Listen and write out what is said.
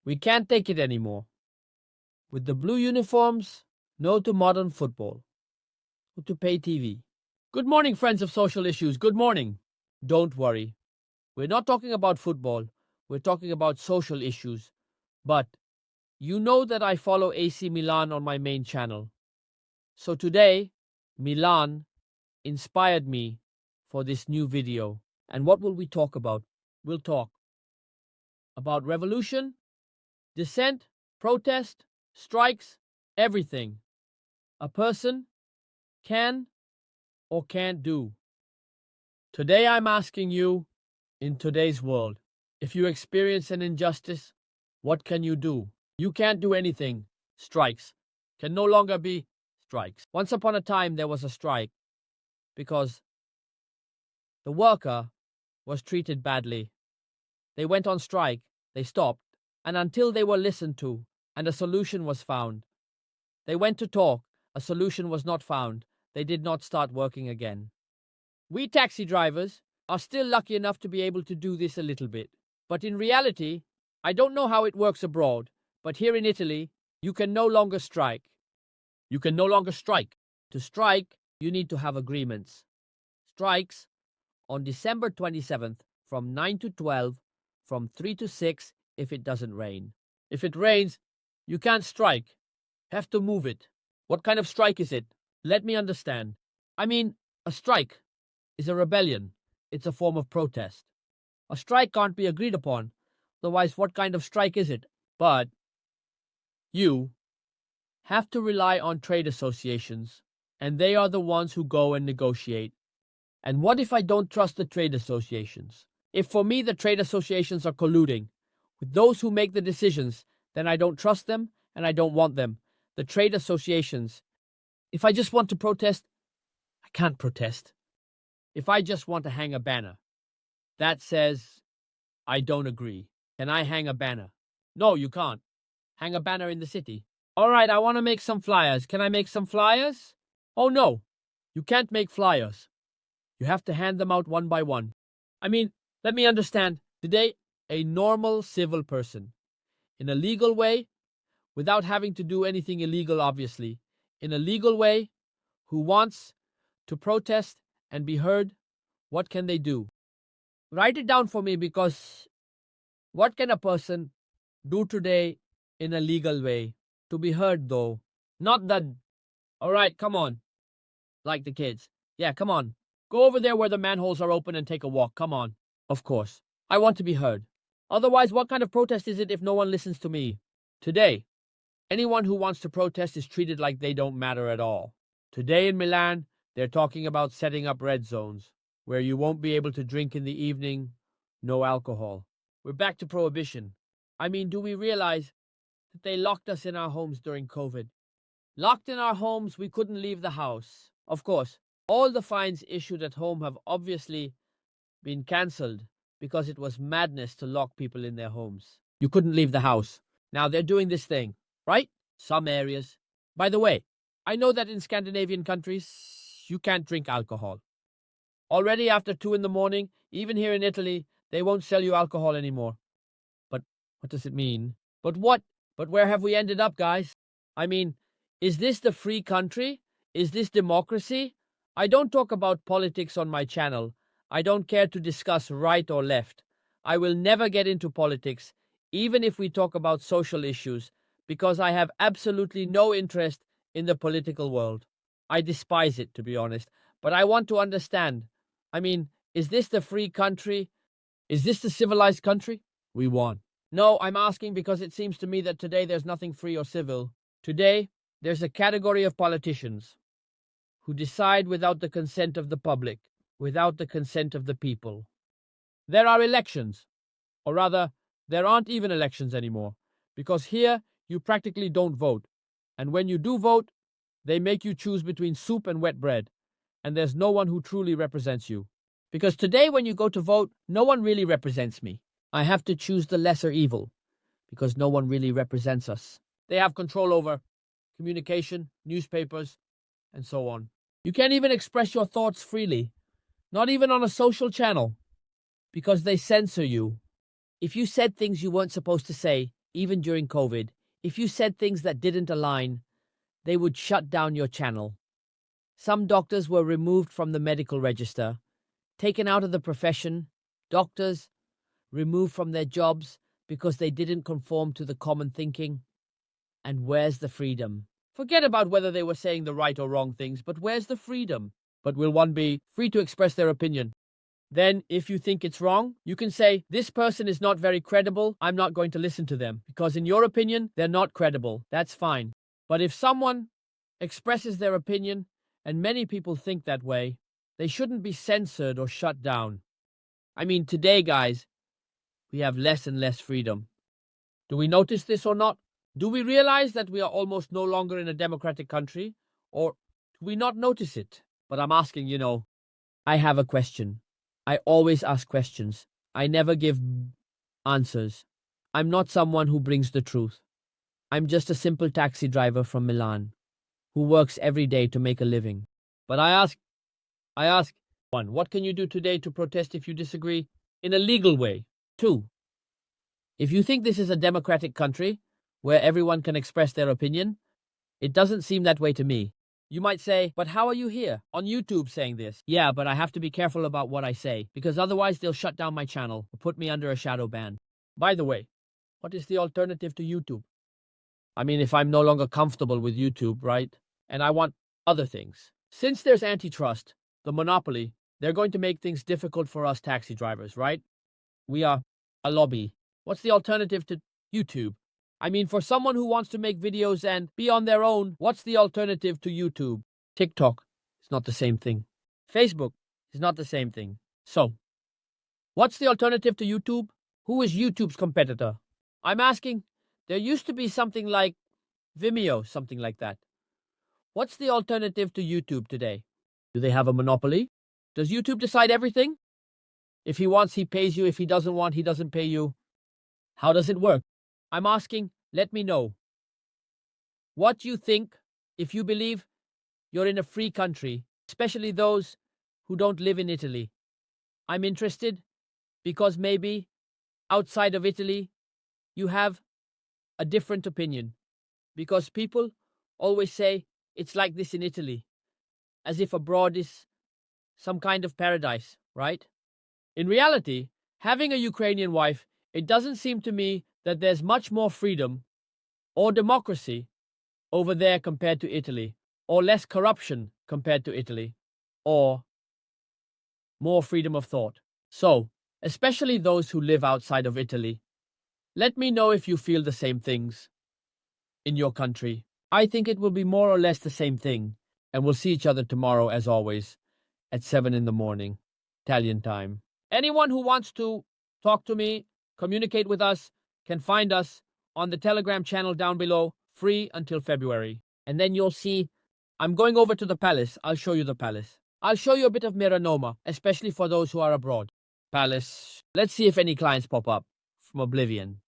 We can't take it anymore. With the blue uniforms, no to modern football. No to pay TV. Good morning, friends of social issues. Good morning. Don't worry. We're not talking about football. We're talking about social issues. But you know that I follow AC Milan on my main channel. So today, Milan inspired me for this new video. And what will we talk about? We'll talk about revolution, dissent, protest, strikes, everything a person can or can't do. Today I'm asking you, in today's world, if you experience an injustice, what can you do? You can't do anything. Strikes can no longer be strikes. Once upon a time there was a strike because the worker was treated badly. They went on strike, they stopped, and until they were listened to and a solution was found, they went to talk, a solution was not found, they did not start working again. We taxi drivers are still lucky enough to be able to do this a little bit. But in reality, I don't know how it works abroad, but here in Italy, you can no longer strike. You can no longer strike. To strike, you need to have agreements. Strikes on December 27th from 9 to 12, from 3 to 6 if it doesn't rain. If it rains, you can't strike. Have to move it. What kind of strike is it? Let me understand. I mean, a strike is a rebellion. It's a form of protest. A strike can't be agreed upon. Otherwise, what kind of strike is it? But you have to rely on trade associations, and they are the ones who go and negotiate. And what if I don't trust the trade associations? If for me the trade associations are colluding with those who make the decisions, then I don't trust them and I don't want them. The trade associations. If I just want to protest, I can't protest. If I just want to hang a banner that says, I don't agree, can I hang a banner? No, you can't. Hang a banner in the city. All right, I want to make some flyers. Can I make some flyers? Oh, no. You can't make flyers. You have to hand them out one by one. I mean, let me understand. Today, a normal civil person, in a legal way, without having to do anything illegal, obviously, in a legal way, who wants to protest and be heard, what can they do? Write it down for me, because what can a person do today in a legal way to be heard, though? Not that, all right, come on, like the kids. Yeah, come on. Go over there where the manholes are open and take a walk. Come on. Of course. I want to be heard. Otherwise, what kind of protest is it if no one listens to me? Today, anyone who wants to protest is treated like they don't matter at all. Today in Milan, they're talking about setting up red zones, where you won't be able to drink in the evening, no alcohol. We're back to prohibition. I mean, do we realize that they locked us in our homes during COVID? Locked in our homes, we couldn't leave the house. Of course, all the fines issued at home have obviously been cancelled because it was madness to lock people in their homes. You couldn't leave the house. Now they're doing this thing, right? Some areas. By the way, I know that in Scandinavian countries, you can't drink alcohol. Already after 2 in the morning, even here in Italy, they won't sell you alcohol anymore. But what does it mean? But where have we ended up, guys? I mean, is this the free country? Is this democracy? I don't talk about politics on my channel. I don't care to discuss right or left. I will never get into politics, even if we talk about social issues, because I have absolutely no interest in the political world. I despise it, to be honest. But I want to understand. I mean, is this the free country? Is this the civilized country? We won. No, I'm asking because it seems to me that today there's nothing free or civil. Today, there's a category of politicians who decide without the consent of the public, without the consent of the people. There are elections, or rather, there aren't even elections anymore, because here you practically don't vote. And when you do vote, they make you choose between soup and wet bread, and there's no one who truly represents you. Because today when you go to vote, no one really represents me. I have to choose the lesser evil, because no one really represents us. They have control over communication, newspapers, and so on. You can't even express your thoughts freely, not even on a social channel, because they censor you. If you said things you weren't supposed to say, even during COVID, if you said things that didn't align, they would shut down your channel. Some doctors were removed from the medical register, taken out of the profession, doctors removed from their jobs because they didn't conform to the common thinking. And where's the freedom? Forget about whether they were saying the right or wrong things, but where's the freedom? But will one be free to express their opinion? Then, if you think it's wrong, you can say, this person is not very credible, I'm not going to listen to them, because in your opinion, they're not credible. That's fine. But if someone expresses their opinion, and many people think that way, they shouldn't be censored or shut down. I mean, today, guys, we have less and less freedom. Do we notice this or not? Do we realize that we are almost no longer in a democratic country? Or do we not notice it? But I'm asking, I have a question. I always ask questions. I never give answers. I'm not someone who brings the truth. I'm just a simple taxi driver from Milan who works every day to make a living. But I ask, 1, what can you do today to protest if you disagree in a legal way? 2, if you think this is a democratic country where everyone can express their opinion, it doesn't seem that way to me. You might say, but how are you here on YouTube saying this? Yeah, but I have to be careful about what I say, because otherwise they'll shut down my channel or put me under a shadow ban. By the way, what is the alternative to YouTube? I mean, if I'm no longer comfortable with YouTube, right? And I want other things. Since there's antitrust, the monopoly, they're going to make things difficult for us taxi drivers, right? We are a lobby. What's the alternative to YouTube? I mean, for someone who wants to make videos and be on their own, what's the alternative to YouTube? TikTok is not the same thing. Facebook is not the same thing. So, what's the alternative to YouTube? Who is YouTube's competitor? I'm asking, there used to be something like Vimeo, something like that. What's the alternative to YouTube today? Do they have a monopoly? Does YouTube decide everything? If he wants, he pays you. If he doesn't want, he doesn't pay you. How does it work? I'm asking, let me know. What you think if you believe you're in a free country, especially those who don't live in Italy. I'm interested because maybe outside of Italy, you have a different opinion. Because people always say it's like this in Italy, as if abroad is some kind of paradise, right? In reality, having a Ukrainian wife, it doesn't seem to me that there's much more freedom or democracy over there compared to Italy, or less corruption compared to Italy, or more freedom of thought. So, especially those who live outside of Italy, let me know if you feel the same things in your country. I think it will be more or less the same thing, and we'll see each other tomorrow, as always, at 7 in the morning, Italian time. Anyone who wants to talk to me, communicate with us, can find us on the Telegram channel down below, free until February. And then you'll see, I'm going over to the palace. I'll show you the palace. I'll show you a bit of Miranoma, especially for those who are abroad. Palace. Let's see if any clients pop up from Oblivion.